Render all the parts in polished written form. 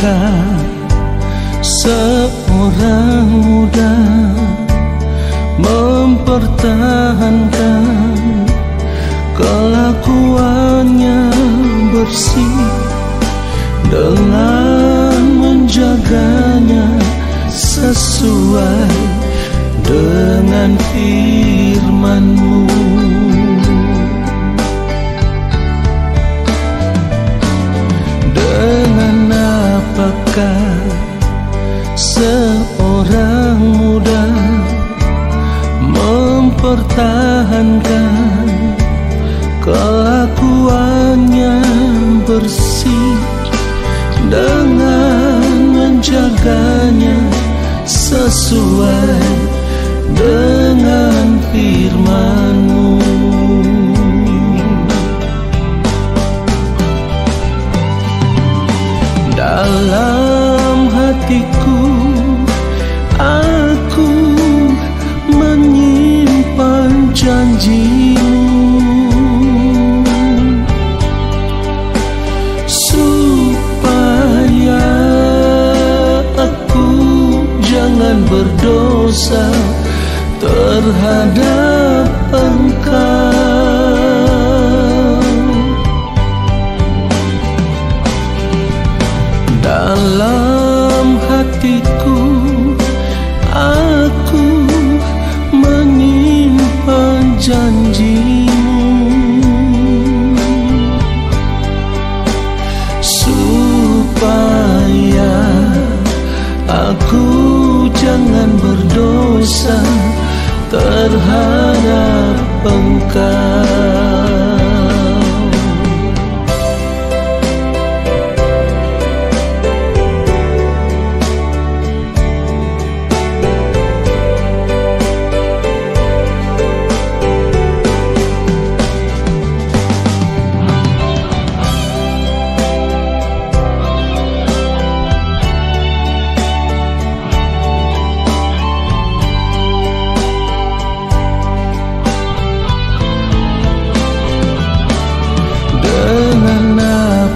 apakah seorang muda mempertahankan kelakuannya bersih dengan menjaganya sesuai dengan firman-Mu. Dengan apakah seorang muda mempertahankan kelakuannya bersih dengan menjaganya sesuai dengan firman-Mu. Dalam hatiku aku menyimpan janji-Mu, supaya aku jangan berdosa terhadap Engkau. Dalam hatiku aku menyimpan janji-Mu, supaya aku jangan berdosa terhadap Engkau.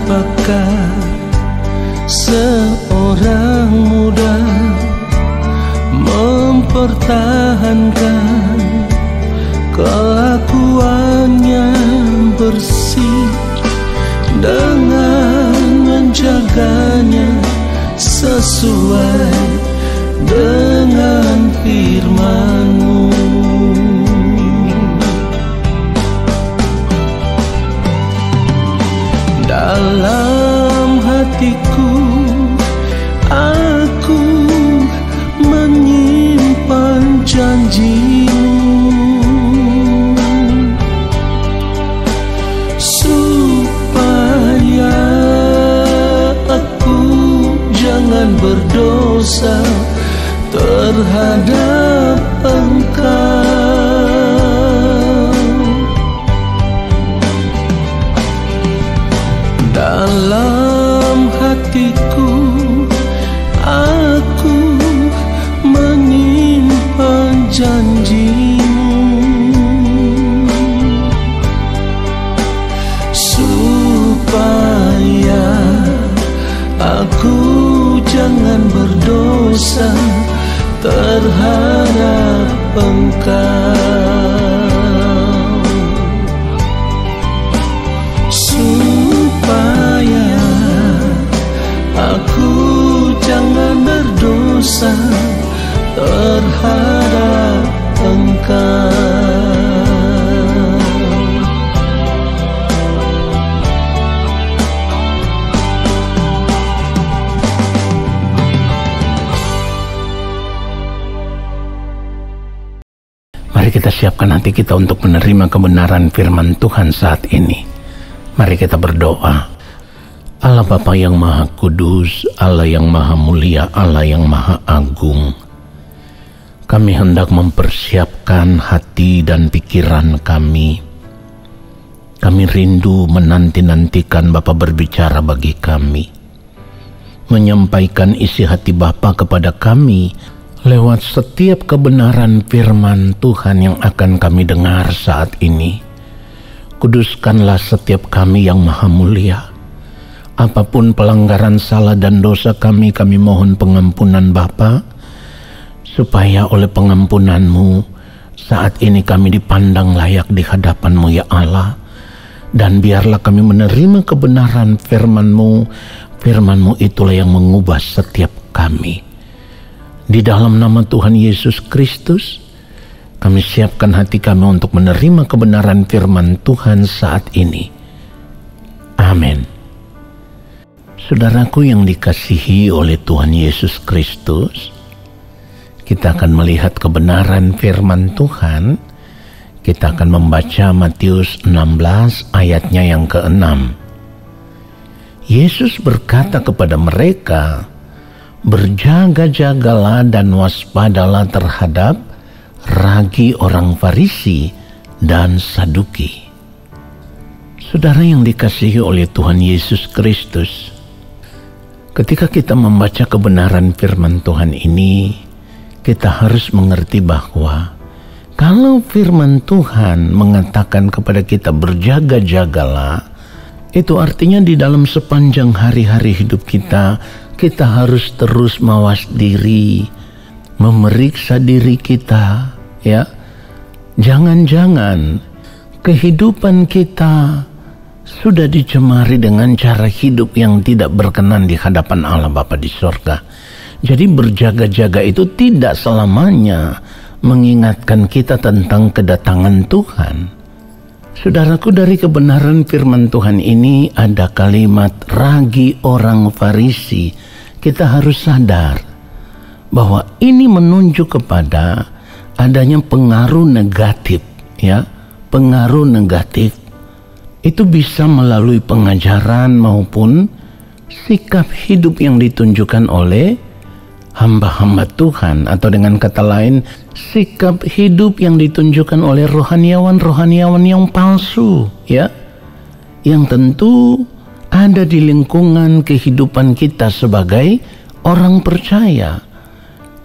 Apakah seorang muda mempertahankan kelakuannya bersih dengan menjaganya sesuai dengan firman-Mu. Dalam hatiku aku menyimpan janji-Mu, supaya aku jangan berdosa terhadap Engkau. Dalam hatiku aku menyimpan janji-Mu, supaya aku jangan berdosa terhadap Engkau. Supaya aku jangan berdosa terhadap Engkau. Mari kita siapkan hati kita untuk menerima kebenaran firman Tuhan saat ini. Mari kita berdoa. Allah Bapa yang Maha Kudus, Allah yang Maha Mulia, Allah yang Maha Agung, kami hendak mempersiapkan hati dan pikiran kami. Kami rindu menanti-nantikan Bapa berbicara bagi kami, menyampaikan isi hati Bapa kepada kami lewat setiap kebenaran firman Tuhan yang akan kami dengar saat ini. Kuduskanlah setiap kami yang Maha Mulia. Apapun pelanggaran salah dan dosa kami mohon pengampunan Bapa, supaya oleh pengampunan-Mu saat ini kami dipandang layak di hadapan-Mu ya Allah. Dan biarlah kami menerima kebenaran firman-Mu. Firman-Mu itulah yang mengubah setiap kami. Di dalam nama Tuhan Yesus Kristus, kami siapkan hati kami untuk menerima kebenaran firman Tuhan saat ini. Amin. Saudaraku yang dikasihi oleh Tuhan Yesus Kristus, kita akan melihat kebenaran firman Tuhan. Kita akan membaca Matius 16 ayatnya yang ke-6. Yesus berkata kepada mereka, "Berjaga-jagalah dan waspadalah terhadap ragi orang Farisi dan Saduki." Saudara yang dikasihi oleh Tuhan Yesus Kristus, ketika kita membaca kebenaran firman Tuhan ini, kita harus mengerti bahwa kalau firman Tuhan mengatakan kepada kita berjaga-jagalah, itu artinya di dalam sepanjang hari-hari hidup kita, kita harus terus mawas diri, memeriksa diri kita, ya. Jangan-jangan kehidupan kita sudah dicemari dengan cara hidup yang tidak berkenan di hadapan Allah Bapa di sorga. Jadi berjaga-jaga itu tidak selamanya mengingatkan kita tentang kedatangan Tuhan. Saudaraku, dari kebenaran firman Tuhan ini ada kalimat ragi orang Farisi. Kita harus sadar bahwa ini menunjuk kepada adanya pengaruh negatif, ya. Pengaruh negatif itu bisa melalui pengajaran maupun sikap hidup yang ditunjukkan oleh hamba-hamba Tuhan, atau dengan kata lain, sikap hidup yang ditunjukkan oleh rohaniawan-rohaniawan yang palsu, ya, yang tentu ada di lingkungan kehidupan kita sebagai orang percaya.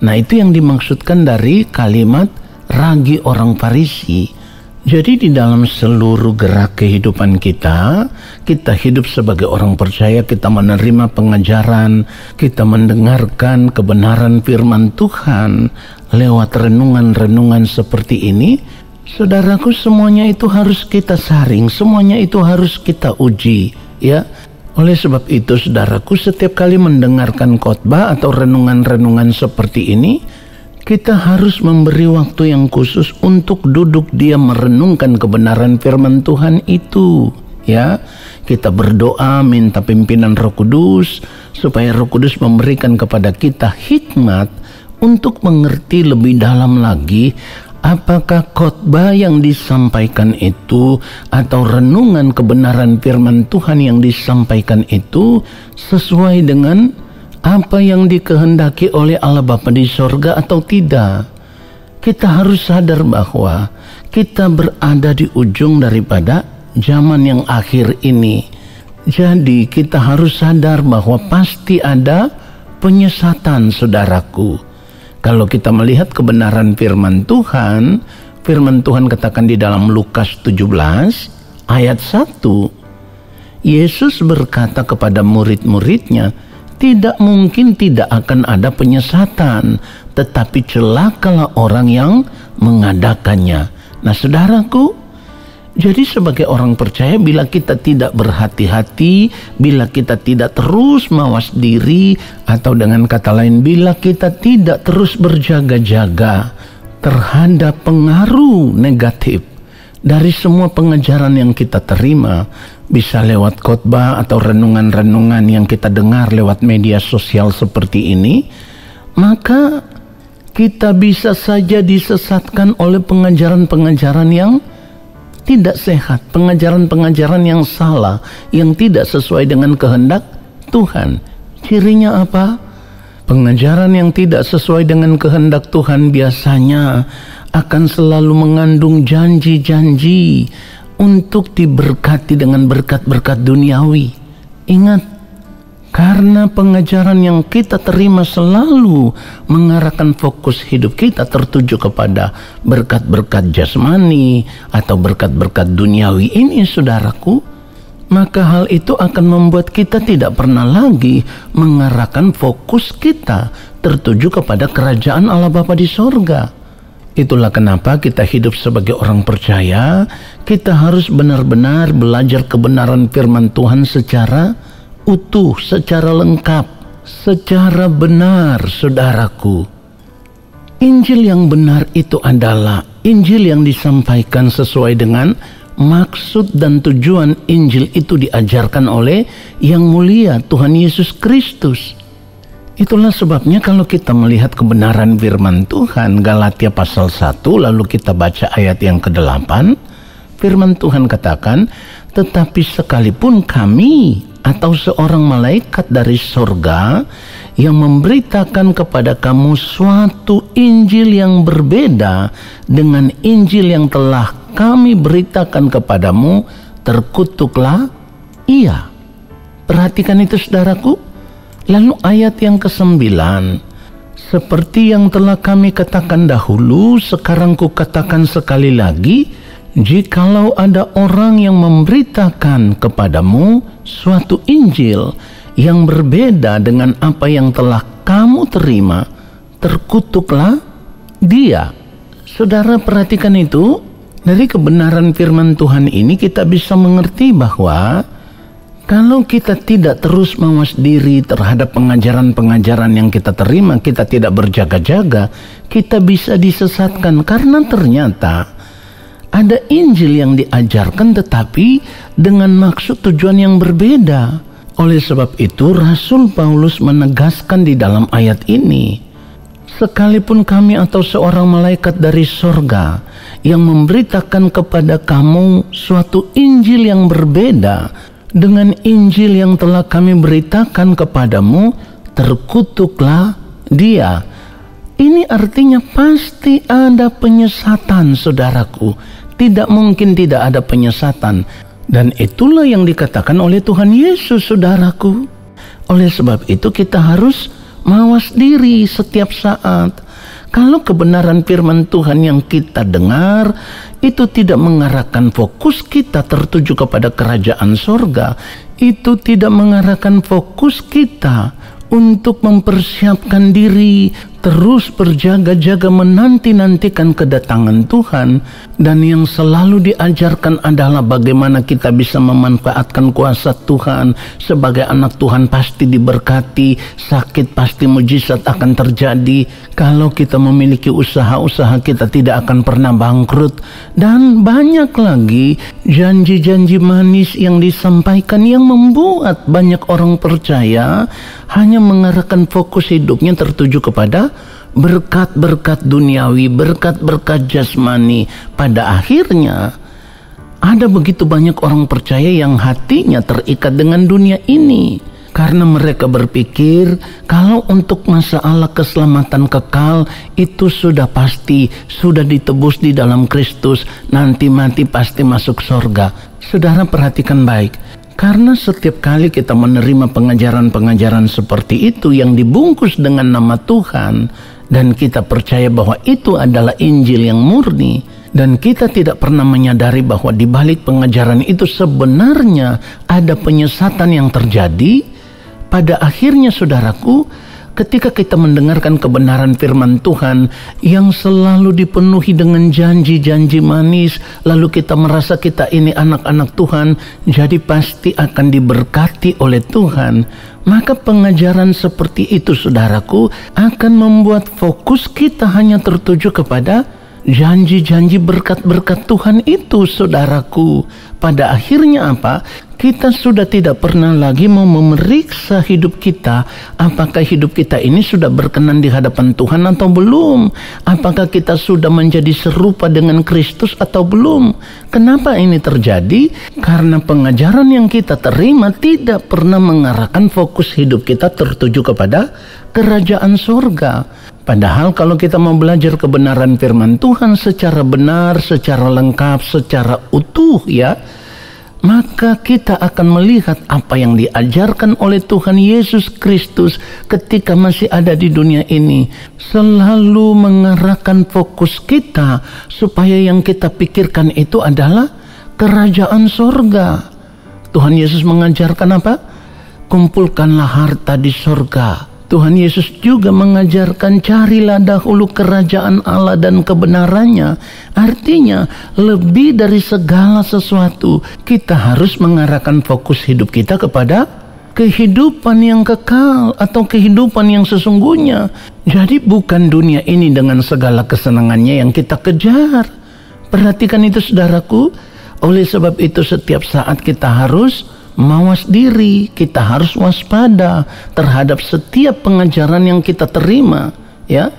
Nah, itu yang dimaksudkan dari kalimat ragi orang Farisi. Jadi di dalam seluruh gerak kehidupan kita hidup sebagai orang percaya, kita menerima pengajaran, kita mendengarkan kebenaran firman Tuhan lewat renungan-renungan seperti ini. Saudaraku, semuanya itu harus kita saring, semuanya itu harus kita uji, ya. Oleh sebab itu, saudaraku, setiap kali mendengarkan khotbah atau renungan-renungan seperti ini, kita harus memberi waktu yang khusus untuk duduk diam merenungkan kebenaran firman Tuhan itu, ya. Kita berdoa minta pimpinan Roh Kudus supaya Roh Kudus memberikan kepada kita hikmat untuk mengerti lebih dalam lagi apakah khotbah yang disampaikan itu atau renungan kebenaran firman Tuhan yang disampaikan itu sesuai dengan apa yang dikehendaki oleh Allah Bapa di sorga atau tidak. Kita harus sadar bahwa kita berada di ujung daripada zaman yang akhir ini. Jadi kita harus sadar bahwa pasti ada penyesatan, saudaraku. Kalau kita melihat kebenaran firman Tuhan katakan di dalam Lukas 17 ayat 1, Yesus berkata kepada murid-muridnya, tidak mungkin tidak akan ada penyesatan, tetapi celakalah orang yang mengadakannya. Nah, saudaraku, jadi sebagai orang percaya, bila kita tidak berhati-hati, bila kita tidak terus mawas diri, atau dengan kata lain, bila kita tidak terus berjaga-jaga terhadap pengaruh negatif dari semua pengajaran yang kita terima, bisa lewat khotbah atau renungan-renungan yang kita dengar lewat media sosial seperti ini, maka kita bisa saja disesatkan oleh pengajaran-pengajaran yang tidak sehat, pengajaran-pengajaran yang salah, yang tidak sesuai dengan kehendak Tuhan. Cirinya apa? Pengajaran yang tidak sesuai dengan kehendak Tuhan biasanya akan selalu mengandung janji-janji untuk diberkati dengan berkat-berkat duniawi. Ingat, karena pengajaran yang kita terima selalu mengarahkan fokus hidup kita tertuju kepada berkat-berkat jasmani atau berkat-berkat duniawi ini, saudaraku, maka hal itu akan membuat kita tidak pernah lagi mengarahkan fokus kita tertuju kepada kerajaan Allah Bapa di sorga. Itulah kenapa kita hidup sebagai orang percaya, kita harus benar-benar belajar kebenaran firman Tuhan secara utuh, secara lengkap, secara benar, saudaraku. Injil yang benar itu adalah Injil yang disampaikan sesuai dengan maksud dan tujuan Injil itu diajarkan oleh Yang Mulia Tuhan Yesus Kristus. Itulah sebabnya kalau kita melihat kebenaran firman Tuhan, Galatia pasal 1, lalu kita baca ayat yang ke-8, firman Tuhan katakan, tetapi sekalipun kami atau seorang malaikat dari sorga yang memberitakan kepada kamu suatu Injil yang berbeda dengan Injil yang telah kami beritakan kepadamu, terkutuklah ia. Perhatikan itu, saudaraku. Lalu ayat yang ke-9, seperti yang telah kami katakan dahulu, sekarang kukatakan sekali lagi, jikalau ada orang yang memberitakan kepadamu suatu Injil yang berbeda dengan apa yang telah kamu terima, terkutuklah dia. Saudara, perhatikan itu. Dari kebenaran firman Tuhan ini kita bisa mengerti bahwa kalau kita tidak terus mawas diri terhadap pengajaran-pengajaran yang kita terima, kita tidak berjaga-jaga, kita bisa disesatkan karena ternyata ada Injil yang diajarkan tetapi dengan maksud tujuan yang berbeda. Oleh sebab itu Rasul Paulus menegaskan di dalam ayat ini, sekalipun kami atau seorang malaikat dari sorga yang memberitakan kepada kamu suatu Injil yang berbeda dengan Injil yang telah kami beritakan kepadamu, terkutuklah dia. Ini artinya pasti ada penyesatan, saudaraku. Tidak mungkin tidak ada penyesatan. Dan itulah yang dikatakan oleh Tuhan Yesus, saudaraku. Oleh sebab itu kita harus mawas diri setiap saat. Kalau kebenaran firman Tuhan yang kita dengar itu tidak mengarahkan fokus kita tertuju kepada kerajaan sorga, itu tidak mengarahkan fokus kita untuk mempersiapkan diri, terus berjaga-jaga menanti-nantikan kedatangan Tuhan, dan yang selalu diajarkan adalah bagaimana kita bisa memanfaatkan kuasa Tuhan. Sebagai anak Tuhan pasti diberkati, sakit pasti mujizat akan terjadi. Kalau kita memiliki usaha-usaha kita tidak akan pernah bangkrut, dan banyak lagi janji-janji manis yang disampaikan yang membuat banyak orang percaya hanya mengarahkan fokus hidupnya tertuju kepada berkat-berkat duniawi, berkat-berkat jasmani. Pada akhirnya ada begitu banyak orang percaya yang hatinya terikat dengan dunia ini karena mereka berpikir kalau untuk masalah keselamatan kekal itu sudah pasti, sudah ditebus di dalam Kristus, nanti mati pasti masuk surga. Saudara, perhatikan baik. Karena setiap kali kita menerima pengajaran-pengajaran seperti itu yang dibungkus dengan nama Tuhan, dan kita percaya bahwa itu adalah Injil yang murni, dan kita tidak pernah menyadari bahwa di balik pengajaran itu sebenarnya ada penyesatan yang terjadi, pada akhirnya saudaraku, ketika kita mendengarkan kebenaran firman Tuhan yang selalu dipenuhi dengan janji-janji manis, lalu kita merasa kita ini anak-anak Tuhan, jadi pasti akan diberkati oleh Tuhan, maka pengajaran seperti itu, saudaraku, akan membuat fokus kita hanya tertuju kepada janji-janji berkat-berkat Tuhan itu, saudaraku. Pada akhirnya apa? Kita sudah tidak pernah lagi mau memeriksa hidup kita, apakah hidup kita ini sudah berkenan di hadapan Tuhan atau belum, apakah kita sudah menjadi serupa dengan Kristus atau belum. Kenapa ini terjadi? Karena pengajaran yang kita terima tidak pernah mengarahkan fokus hidup kita tertuju kepada kerajaan surga. Padahal kalau kita mau belajar kebenaran firman Tuhan secara benar, secara lengkap, secara utuh ya, maka kita akan melihat apa yang diajarkan oleh Tuhan Yesus Kristus ketika masih ada di dunia ini, selalu mengarahkan fokus kita supaya yang kita pikirkan itu adalah kerajaan surga. Tuhan Yesus mengajarkan apa? Kumpulkanlah harta di sorga. Tuhan Yesus juga mengajarkan carilah dahulu kerajaan Allah dan kebenarannya. Artinya lebih dari segala sesuatu kita harus mengarahkan fokus hidup kita kepada kehidupan yang kekal atau kehidupan yang sesungguhnya. Jadi bukan dunia ini dengan segala kesenangannya yang kita kejar. Perhatikan itu saudaraku. Oleh sebab itu setiap saat kita harus mawas diri, kita harus waspada terhadap setiap pengajaran yang kita terima, ya.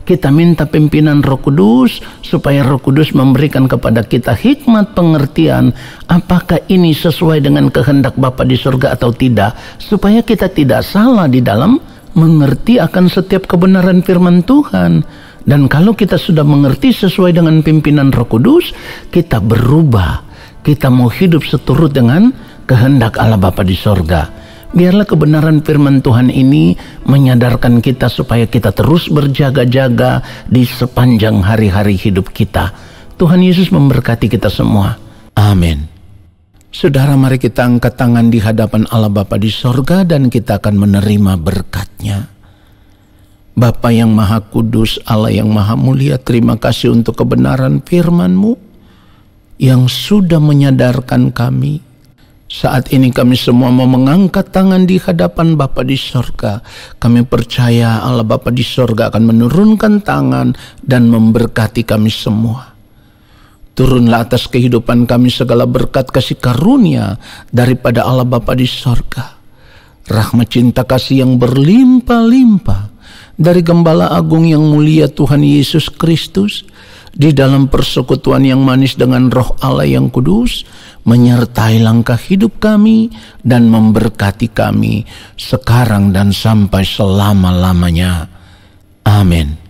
Kita minta pimpinan Roh Kudus supaya Roh Kudus memberikan kepada kita hikmat pengertian apakah ini sesuai dengan kehendak Bapa di surga atau tidak, supaya kita tidak salah di dalam mengerti akan setiap kebenaran firman Tuhan. Dan kalau kita sudah mengerti sesuai dengan pimpinan Roh Kudus, kita berubah, kita mau hidup seturut dengan kehendak Allah Bapa di sorga. Biarlah kebenaran firman Tuhan ini menyadarkan kita supaya kita terus berjaga-jaga di sepanjang hari-hari hidup kita. Tuhan Yesus memberkati kita semua. Amin. Saudara, mari kita angkat tangan di hadapan Allah Bapa di sorga dan kita akan menerima berkat-Nya. Bapa yang Maha Kudus, Allah yang Maha Mulia, terima kasih untuk kebenaran firman-Mu yang sudah menyadarkan kami. Saat ini kami semua mau mengangkat tangan di hadapan Bapa di sorga. Kami percaya Allah Bapa di sorga akan menurunkan tangan dan memberkati kami semua. Turunlah atas kehidupan kami segala berkat kasih karunia daripada Allah Bapa di sorga. Rahmat cinta kasih yang berlimpah-limpah dari Gembala Agung yang mulia Tuhan Yesus Kristus, di dalam persekutuan yang manis dengan Roh Allah yang kudus, menyertai langkah hidup kami dan memberkati kami sekarang dan sampai selama-lamanya. Amin.